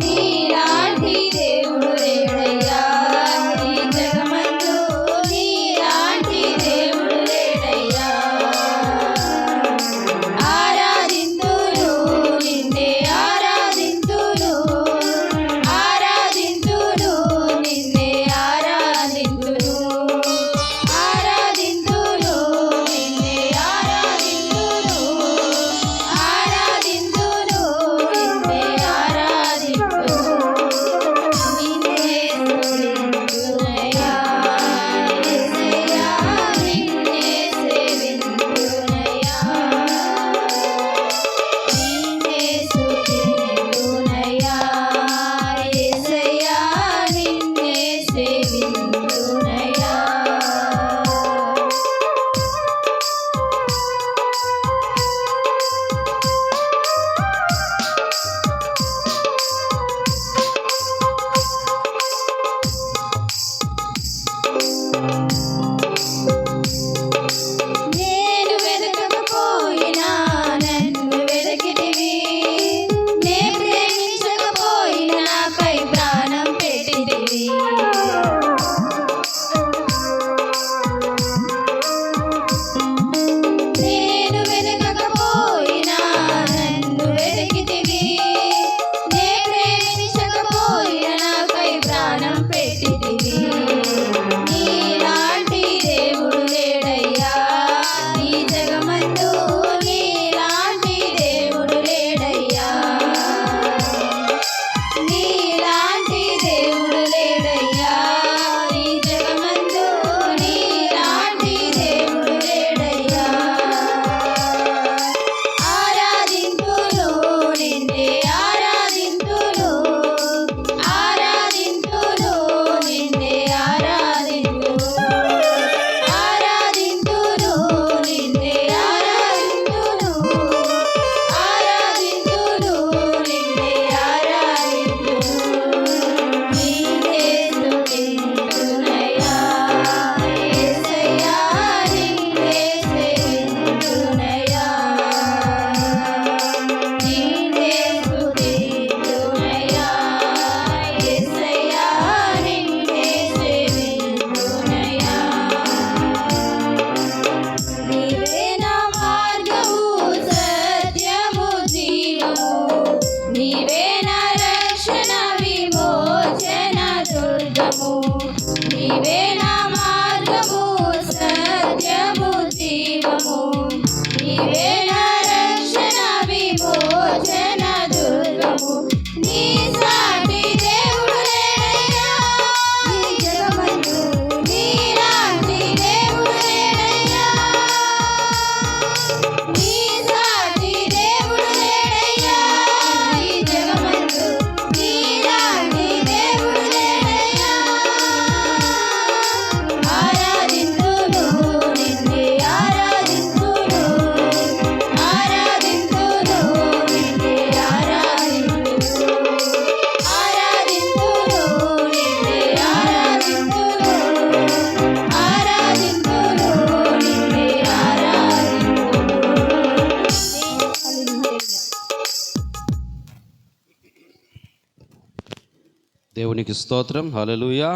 నీలాంటి దేవుడు లేడయ్యా ఈ జగమందు, నీలాంటి దేవుడు లేడయ్యా. ఆరాధింతును నిన్నే ఆరాధింతును, ఆరాధింతును నిన్నే ఆరాధింతును, ఆరాధింతును నిన్నే ఆరాధింతును, ఆరాధింతును నిన్నే ఆరాధింతును. నిన్నే స్తుతింతునయ్యా యేసయ్యా, నిన్నే సేవింతునయ్యా, నిన్నే స్తుతింతునయ్యా యేసయ్యా, నిన్నే సేవింతునయ్యా. నేను వెదకకపోయినా నన్ను వెదకితివి, నే ప్రేమించకపోయినా నాకై ప్రాణం పెట్టితివి. నేను వెదకకపోయినా నన్ను వెదకితివి, నే ప్రేమించకపోయినా నాకై ప్రాణం పెట్టితివి. నీలాంటి దేవుడు లేడయ్యా ఈ జగమందు, నీలాంటి దేవుడు లేడయ్యా, నీలాంటి దేవుడు లేడయ్యా ఈ జగమందు, నీలాంటి దేవుడు లేడయ్యా. ఆరాధింతును నిన్నే ఆరాధింతును, ఆరాధింతును నిన్నే ఆరాధింతును, ఆరాధింతును నిన్నే ఆరాధింతును, ఆరాధింతును నిన్నే ఆరాధింతును. నిన్నే స్తుతింతునయ్యా యేసయ్యా, నిన్నే సేవింతునయ్యా, నిన్నే స్తుతింతునయ్యా యేసయ్యా, నిన్నే సేవింతునయ్యా. నీవే నా మార్గము సత్యము జీవము, నీవే నా రక్షణ విమోచన దుర్గము, నీవే నా మార్గము సత్యము జీవము, నీవే నా రక్షణ విమోచన దుర్గము. నీ సాటి దేవుడు లేడయ్యా ఈ జగమందు, నీలాంటి దేవుడు లేడయ్యా, నీ సాటి దేవుడు లేడయ్యా ఈ జగమందు, నీలాంటి దేవుడు లేడయ్యా. ఆరాధింతును నిన్నే ఆరాధింతును, ఆరాధింతును నిన్నే ఆరాధింతును, ఆరాధింతును నిన్నే ఆరాధింతును, ఆరాధింతును నిన్నే ఆరాధింతును. దేవునికి స్తోత్రం. హల్లెలూయా.